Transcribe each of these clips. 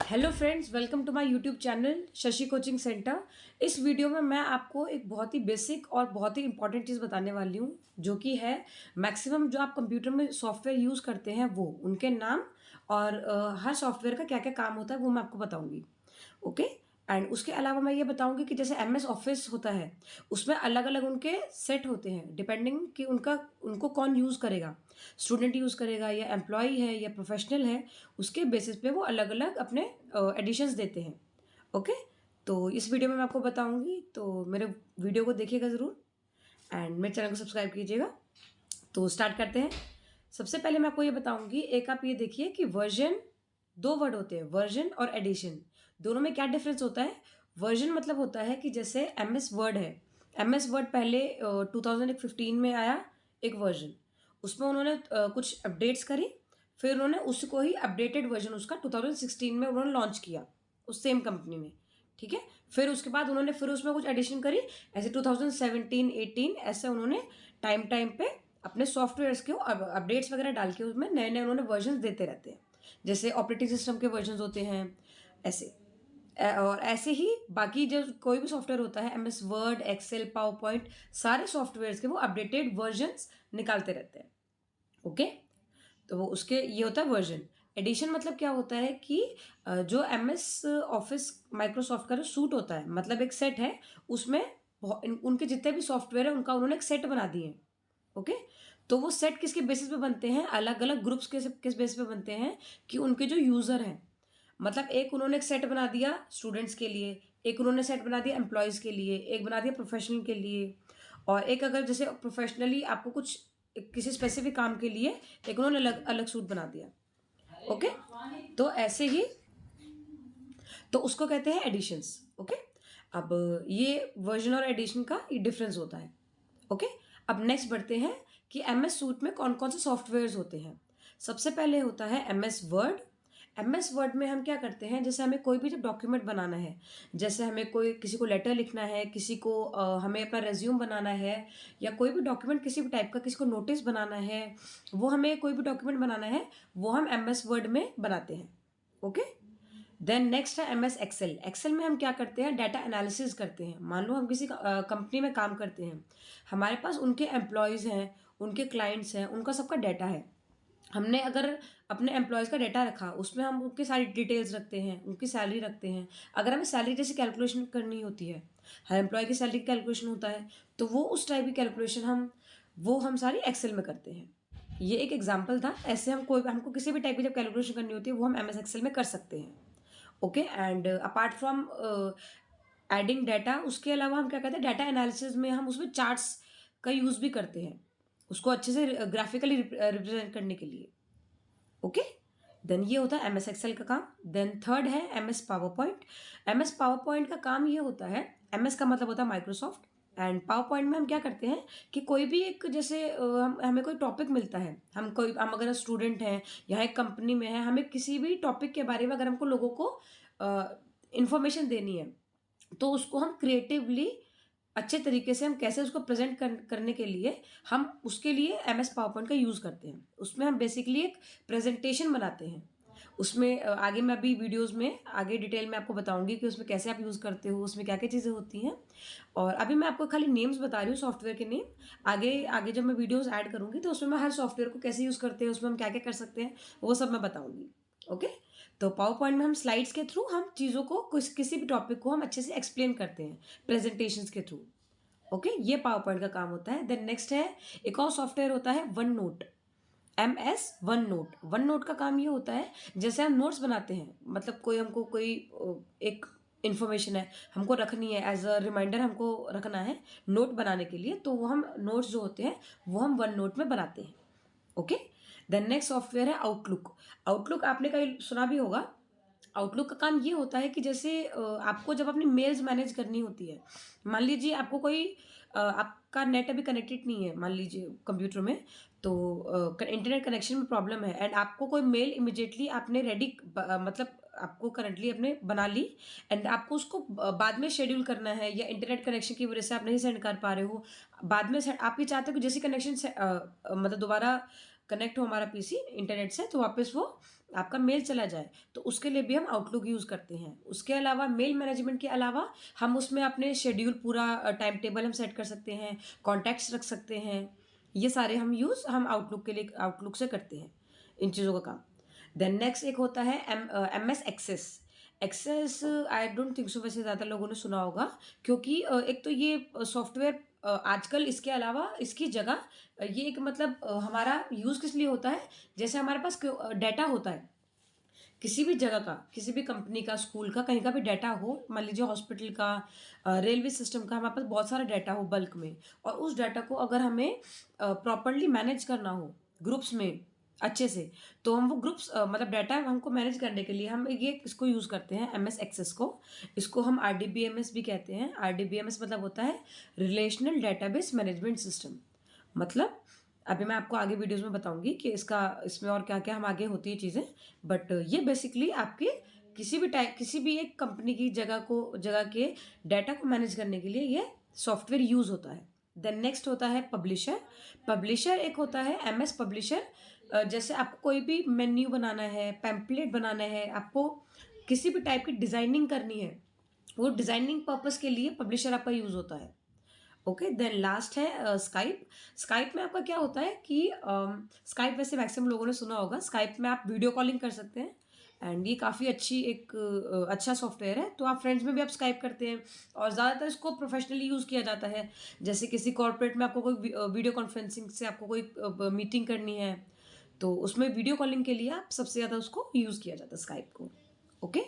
Hello friends, welcome to my YouTube channel Shashi coaching centre. इस video में मैं आपको एक बहुत ही बेसिक और बहुत ही इंपॉर्टेंट चीज़ बताने वाली हूँ, जो कि है मैक्सिमम जो आप कंप्यूटर में सॉफ्टवेयर यूज़ करते हैं वो उनके नाम और हर सॉफ्टवेयर का क्या क्या काम होता है वो मैं आपको बताऊँगी। ओके। एंड उसके अलावा मैं ये बताऊंगी कि जैसे एमएस ऑफिस होता है, उसमें अलग अलग उनके सेट होते हैं डिपेंडिंग कि उनको कौन यूज़ करेगा, स्टूडेंट यूज़ करेगा या एम्प्लॉय है या प्रोफेशनल है। उसके बेसिस पे वो अलग अलग अपने एडिशंस देते हैं। ओके। तो इस वीडियो में मैं आपको बताऊंगी, तो मेरे वीडियो को देखिएगा ज़रूर एंड मेरे चैनल को सब्सक्राइब कीजिएगा। तो स्टार्ट करते हैं। सबसे पहले मैं आपको ये बताऊंगी, एक आप ये देखिए कि वर्जन, दो वर्ड होते हैं वर्जन और एडिशन। दोनों में क्या डिफरेंस होता है? वर्जन मतलब होता है कि जैसे एमएस वर्ड है, एमएस वर्ड पहले 2015 में आया एक वर्जन, उसमें उन्होंने कुछ अपडेट्स करी, फिर उन्होंने उसको ही अपडेटेड वर्जन उसका 2016 में उन्होंने लॉन्च किया उस सेम कंपनी में। ठीक है। फिर उसके बाद उन्होंने फिर उसमें कुछ एडिशन करी, ऐसे 2017 18 ऐसे उन्होंने टाइम टाइम पे अपने सॉफ्टवेयर्स के अपडेट्स वगैरह डाल के उसमें नए नए उन्होंने वर्जन देते रहते हैं। जैसे ऑपरेटिंग सिस्टम के वर्जन होते हैं ऐसे। और ऐसे ही बाकी जो कोई भी सॉफ्टवेयर होता है, MS Word, Excel, PowerPoint, सारे सॉफ्टवेयर के वो अपडेटेड वर्जन्स निकालते रहते हैं। ओके। तो वो उसके ये होता है वर्जन। एडिशन मतलब क्या होता है कि जो एमएस ऑफिस माइक्रोसॉफ्ट का जो सूट होता है, मतलब एक सेट है, उसमें उनके जितने भी सॉफ्टवेयर है उनका उन्होंने एक सेट बना दिए हैं। ओके। तो वो सेट किसके बेसिस पे बनते हैं? अलग अलग ग्रुप्स के किस बेसिस पे बनते हैं कि उनके जो यूजर हैं, मतलब एक उन्होंने एक सेट बना दिया स्टूडेंट्स के लिए, एक उन्होंने सेट बना दिया एम्प्लॉयज़ के लिए, एक बना दिया प्रोफेशनल के लिए, और एक अगर जैसे प्रोफेशनली आपको कुछ किसी स्पेसिफिक काम के लिए एक उन्होंने अलग अलग सूट बना दिया। ओके। तो ऐसे ही, तो उसको कहते हैं एडिशंस। ओके। अब ये वर्जन और एडिशन का ये डिफरेंस होता है। ओके। अब नेक्स्ट बढ़ते हैं कि एमएस सूट में कौन कौन से सॉफ्टवेयर्स होते हैं। सबसे पहले होता है एमएस वर्ड। एमएस वर्ड में हम क्या करते हैं, जैसे हमें कोई भी जब डॉक्यूमेंट बनाना है, जैसे हमें कोई किसी को लेटर लिखना है, किसी को हमें अपना रेज्यूम बनाना है, या कोई भी डॉक्यूमेंट किसी भी टाइप का, किसी को नोटिस बनाना है, वो हमें कोई भी डॉक्यूमेंट बनाना है, वो हम एमएस वर्ड में बनाते हैं। ओके। देन नेक्स्ट है एमएस एक्सेल। एक्सेल में हम क्या करते हैं? डाटा एनालिसिस करते हैं। मान लो हम किसी कंपनी में काम करते हैं, हमारे पास उनके एम्प्लॉयज़ हैं, उनके क्लाइंट्स हैं, उनका सबका डाटा है। हमने अगर अपने एम्प्लॉयज़ का डाटा रखा, उसमें हम उनकी सारी डिटेल्स रखते हैं, उनकी सैलरी रखते हैं। अगर हमें सैलरी जैसी कैलकुलेशन करनी होती है, हर एम्प्लॉय की सैलरी की कैलकुलेशन होता है, तो वो उस टाइप की कैलकुलेशन हम सारी एक्सेल में करते हैं। ये एक एग्जाम्पल था। ऐसे हमको किसी भी टाइप की जब कैलकुलेशन करनी होती है वो हम एमएस एक्सेल में कर सकते हैं। Okay. And apart from adding data, उसके अलावा हम क्या करते हैं, डाटा एनालिसिस में हम उसमें चार्ट्स का यूज़ भी करते हैं, उसको अच्छे से ग्राफिकली रिप्रेजेंट करने के लिए। ओके। देन ये होता है एमएस एक्सेल का काम। देन थर्ड है MS power point. MS power point का काम ये होता है, एमएस का मतलब होता है माइक्रोसॉफ्ट, एंड पावर पॉइंट में हम क्या करते हैं कि कोई भी एक जैसे हमें कोई टॉपिक मिलता है, हम अगर स्टूडेंट हैं या एक कंपनी में है, हमें किसी भी टॉपिक के बारे में अगर हमको लोगों को इंफॉर्मेशन देनी है, तो उसको हम क्रिएटिवली अच्छे तरीके से हम कैसे उसको प्रेजेंट करने के लिए हम उसके लिए एमएस पावर पॉइंट का यूज़ करते हैं। उसमें हम बेसिकली एक प्रेजेंटेशन बनाते हैं। उसमें आगे मैं अभी वीडियोस में आगे डिटेल में आपको बताऊंगी कि उसमें कैसे आप यूज़ करते हो, उसमें क्या क्या चीज़ें होती हैं। और अभी मैं आपको खाली नेम्स बता रही हूँ, सॉफ्टवेयर के नेम। आगे आगे जब मैं वीडियोस ऐड करूंगी तो उसमें मैं हर सॉफ्टवेयर को कैसे यूज़ करते हैं, उसमें हम क्या क्या कर सकते हैं, वो सब मैं बताऊंगी। ओके। तो पावर पॉइंट में हम स्लाइड्स के थ्रू हम चीज़ों को किसी भी टॉपिक को हम अच्छे से एक्सप्लेन करते हैं प्रेजेंटेशंस के थ्रू। ओके। ये पावर पॉइंट का काम होता है। देन नेक्स्ट है, एक और सॉफ्टवेयर होता है one note. MS one note. One note का काम ये होता है, जैसे हम नोट्स बनाते हैं, मतलब कोई हमको कोई एक इंफॉर्मेशन है हमको रखनी है, एज अ रिमाइंडर हमको रखना है नोट बनाने के लिए, तो वो हम नोट्स जो होते हैं वो हम वन नोट में बनाते हैं। ओके। देन नेक्स्ट सॉफ्टवेयर है आउटलुक। आउटलुक आपने कहीं सुना भी होगा। आउटलुक का काम ये होता है कि जैसे आपको जब अपनी मेल्स मैनेज करनी होती है, मान लीजिए आपको कोई आपका नेट अभी कनेक्टेड नहीं है, मान लीजिए कंप्यूटर में, तो इंटरनेट कनेक्शन में प्रॉब्लम है, एंड आपको कोई मेल इमिडिएटली आपने रेडी, मतलब आपको करंटली आपने बना ली, एंड आपको उसको बाद में शेड्यूल करना है, या इंटरनेट कनेक्शन की वजह से आप नहीं सेंड कर पा रहे हो, बाद में आप ये चाहते हो कि जैसे कनेक्शन मतलब दोबारा कनेक्ट हो हमारा पीसी इंटरनेट से तो वापस वो आपका मेल चला जाए, तो उसके लिए भी हम आउटलुक यूज़ करते हैं। उसके अलावा मेल मैनेजमेंट के अलावा हम उसमें अपने शेड्यूल पूरा टाइम टेबल हम सेट कर सकते हैं, कॉन्टैक्ट्स रख सकते हैं। ये सारे हम आउटलुक के लिए आउटलुक से करते हैं इन चीज़ों का काम। देन नेक्स्ट एक होता है MS Access. Access I don't think so, वैसे ज़्यादा लोगों ने सुना होगा, क्योंकि एक तो ये सॉफ्टवेयर आजकल इसके अलावा इसकी जगह ये एक मतलब हमारा यूज़ किस लिए होता है, जैसे हमारे पास डाटा होता है किसी भी जगह का, किसी भी कंपनी का, स्कूल का, कहीं का भी डाटा हो, मान लीजिए हॉस्पिटल का, रेलवे सिस्टम का, हमारे पास बहुत सारा डाटा हो बल्क में, और उस डाटा को अगर हमें प्रॉपरली मैनेज करना हो ग्रुप्स में अच्छे से, तो हम वो ग्रुप्स मतलब डाटा हमको मैनेज करने के लिए हम ये इसको यूज़ करते हैं एमएस एक्सेस को। इसको हम आरडीबीएमएस भी कहते हैं। आरडीबीएमएस मतलब होता है रिलेशनल डेटाबेस मैनेजमेंट सिस्टम। मतलब अभी मैं आपको आगे वीडियोस में बताऊंगी कि इसमें और क्या क्या हम आगे होती है चीज़ें, बट ये बेसिकली आपके किसी भी एक कंपनी की जगह के डाटा को मैनेज करने के लिए ये सॉफ्टवेयर यूज़ होता है। देन नेक्स्ट होता है पब्लिशर। पब्लिशर एक होता है एमएस पब्लिशर। जैसे आपको कोई भी मेन्यू बनाना है, पैम्पलेट बनाना है, आपको किसी भी टाइप की डिज़ाइनिंग करनी है, वो डिज़ाइनिंग पर्पस के लिए पब्लिशर आपका यूज़ होता है। ओके, देन लास्ट है स्काइप। स्काइप में आपका क्या होता है कि स्काइप वैसे मैक्सिमम लोगों ने सुना होगा। स्काइप में आप वीडियो कॉलिंग कर सकते हैं, एंड ये काफ़ी अच्छा सॉफ्टवेयर है। तो आप फ्रेंड्स में भी आप स्काइप करते हैं, और ज़्यादातर इसको प्रोफेशनली यूज़ किया जाता है। जैसे किसी कॉर्पोरेट में आपको कोई वीडियो कॉन्फ्रेंसिंग से आपको कोई मीटिंग करनी है, तो उसमें वीडियो कॉलिंग के लिए आप सबसे ज़्यादा उसको यूज़ किया जाता है स्काइप को। ओके,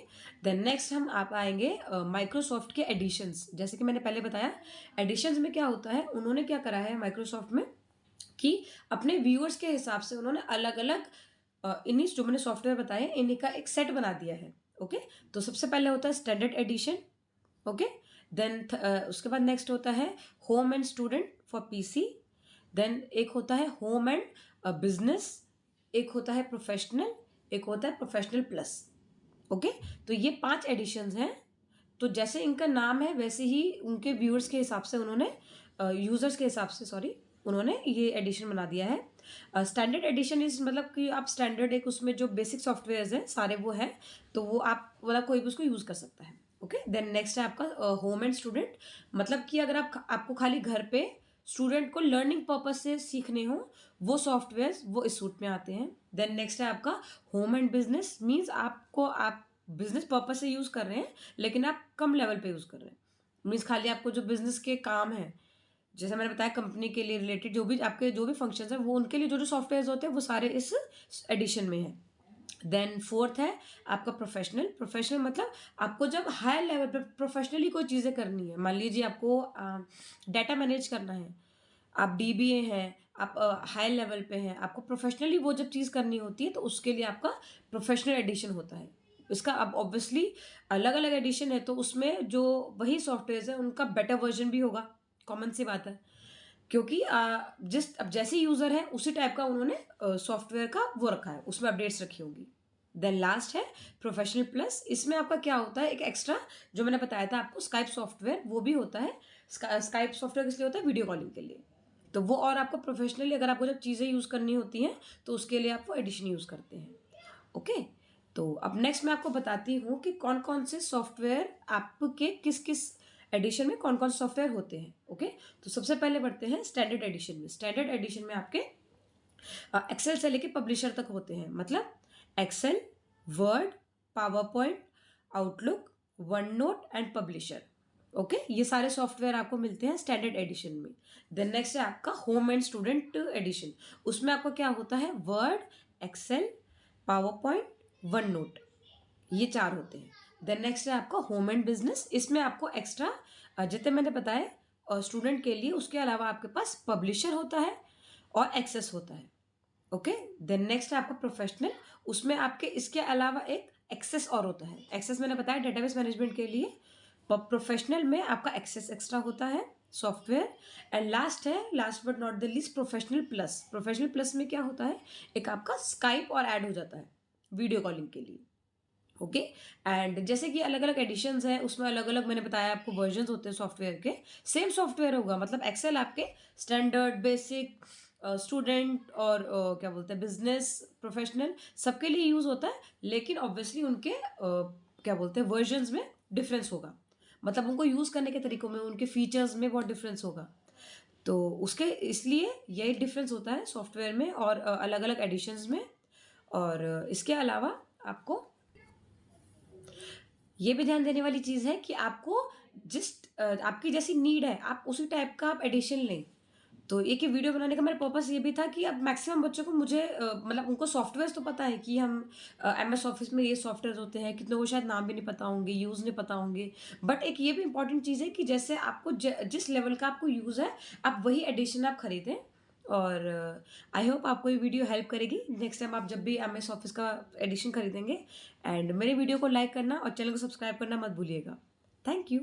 देन नेक्स्ट हम आप आएंगे माइक्रोसॉफ्ट के एडिशंस। जैसे कि मैंने पहले बताया, एडिशंस में क्या होता है, उन्होंने क्या करा है माइक्रोसॉफ्ट में कि अपने व्यूअर्स के हिसाब से उन्होंने अलग अलग इन्हीं जो मैंने सॉफ्टवेयर बताए इन्हीं का एक सेट बना दिया है। ओके, तो सबसे पहले होता है स्टैंडर्ड एडिशन। ओके, देन उसके बाद नेक्स्ट होता है home and student for PC. Then एक होता है होम एंड बिजनेस, एक होता है प्रोफेशनल, एक होता है प्रोफेशनल प्लस। ओके, तो ये 5 एडिशंस हैं। तो जैसे इनका नाम है वैसे ही उनके व्यूअर्स के हिसाब से उन्होंने यूजर्स के हिसाब से सॉरी उन्होंने ये एडिशन बना दिया है। स्टैंडर्ड एडिशन इज मतलब कि आप स्टैंडर्ड एक उसमें जो बेसिक सॉफ्टवेयर हैं सारे वो हैं, तो वो आप मतलब कोई भी उसको यूज़ कर सकता है। ओके, देन नेक्स्ट है आपका होम एंड स्टूडेंट। मतलब कि अगर आपको खाली घर पे स्टूडेंट को लर्निंग पर्पज से सीखने हो, वो सॉफ्टवेयर वो इस सूट में आते हैं। देन नेक्स्ट है आपका होम एंड बिजनेस। मीन्स आप बिजनेस पर्पज से यूज़ कर रहे हैं, लेकिन आप कम लेवल पे यूज़ कर रहे हैं। मीन्स खाली आपको जो बिजनेस के काम है, जैसे मैंने बताया कंपनी के लिए रिलेटेड जो भी फंक्शंस हैं, वो उनके लिए जो जो सॉफ्टवेयर होते हैं वो सारे इस एडिशन में है। देन फोर्थ है आपका प्रोफेशनल। प्रोफेशनल मतलब आपको जब हाई लेवल पर प्रोफेशनली कोई चीज़ें करनी है, मान लीजिए आपको डाटा मैनेज करना है, आप डीबीए हैं, आप हाई लेवल पे हैं, आपको प्रोफेशनली वो जब चीज़ करनी होती है, तो उसके लिए आपका प्रोफेशनल एडिशन होता है। इसका अब ऑब्वियसली अलग अलग एडिशन है, तो उसमें जो वही सॉफ्टवेयर है उनका बेटर वर्जन भी होगा, कॉमन सी बात है, क्योंकि अब जैसे यूज़र है उसी टाइप का उन्होंने सॉफ्टवेयर का वो रखा है, उसमें अपडेट्स रखी होंगी। देन लास्ट है प्रोफेशनल प्लस। इसमें आपका क्या होता है, एक एक्स्ट्रा जो मैंने बताया था आपको स्काइप सॉफ्टवेयर, वो भी होता है। स्काइप सॉफ्टवेयर किस लिए होता है, वीडियो कॉलिंग के लिए। तो वो और आपको प्रोफेशनली अगर आपको जब चीज़ें यूज़ करनी होती हैं, तो उसके लिए आप वो एडिशन यूज़ करते हैं। ओके, तो अब नेक्स्ट मैं आपको बताती हूँ कि कौन कौन से सॉफ्टवेयर आपके किस किस एडिशन में कौन कौन से सॉफ्टवेयर होते हैं। ओके, तो सबसे पहले बढ़ते हैं स्टैंडर्ड एडिशन में। स्टैंडर्ड एडिशन में आपके एक्सेल से लेके पब्लिशर तक होते हैं। मतलब Excel, Word, PowerPoint, Outlook, OneNote and Publisher. Okay, ये सारे सॉफ्टवेयर आपको मिलते हैं स्टैंडर्ड एडिशन में। देन नेक्स्ट है आपका होम एंड स्टूडेंट एडिशन। उसमें आपका क्या होता है, Word, Excel, PowerPoint, OneNote, ये 4 होते हैं। देन नेक्स्ट है आपका होम एंड बिजनेस। इसमें आपको एक्स्ट्रा जितने मैंने बताए और स्टूडेंट के लिए, उसके अलावा आपके पास पब्लिशर होता है और एक्सेस होता है। ओके, देन नेक्स्ट है आपका प्रोफेशनल। उसमें आपके इसके अलावा एक एक्सेस और होता है। एक्सेस मैंने बताया डेटाबेस मैनेजमेंट के लिए। प्रोफेशनल में आपका एक्सेस एक्स्ट्रा होता है software. And last but not the least professional plus. Professional plus में क्या होता है, एक आपका स्काइप और ऐड हो जाता है वीडियो कॉलिंग के लिए। ओके, एंड जैसे कि अलग अलग एडिशंस हैं, उसमें अलग अलग मैंने बताया आपको वर्जन्स होते हैं सॉफ्टवेयर के। सेम सॉफ्टवेयर होगा, मतलब एक्सेल आपके स्टैंडर्ड, बेसिक, स्टूडेंट और क्या बोलते हैं बिजनेस प्रोफेशनल सबके लिए यूज़ होता है, लेकिन ऑब्वियसली उनके क्या बोलते हैं वर्जन्स में डिफरेंस होगा। मतलब उनको यूज़ करने के तरीकों में, उनके फीचर्स में बहुत डिफरेंस होगा। तो उसके इसलिए यही डिफरेंस होता है सॉफ्टवेयर में और अलग-अलग एडिशंस में। और इसके अलावा आपको ये भी ध्यान देने वाली चीज़ है कि आपको आपकी जैसी नीड है, आप उसी टाइप का आप एडिशन लें। तो एक ये वीडियो बनाने का मेरा पर्पस ये भी था कि अब मैक्सिमम बच्चों को मुझे मतलब उनको सॉफ्टवेयर्स तो पता है कि हम एमएस ऑफिस में ये सॉफ्टवेयर होते हैं, कितनों को शायद नाम भी नहीं पता होंगे, यूज़ नहीं पता होंगे। बट एक ये भी इंपॉर्टेंट चीज़ है कि जैसे आपको जिस लेवल का आपको यूज़ है, आप वही एडिशन आप खरीदें। और आई होप आपको ये वीडियो हेल्प करेगी नेक्स्ट टाइम आप जब भी एमएस ऑफिस का एडिशन खरीदेंगे। एंड मेरे वीडियो को लाइक करना और चैनल को सब्सक्राइब करना मत भूलिएगा। Thank you.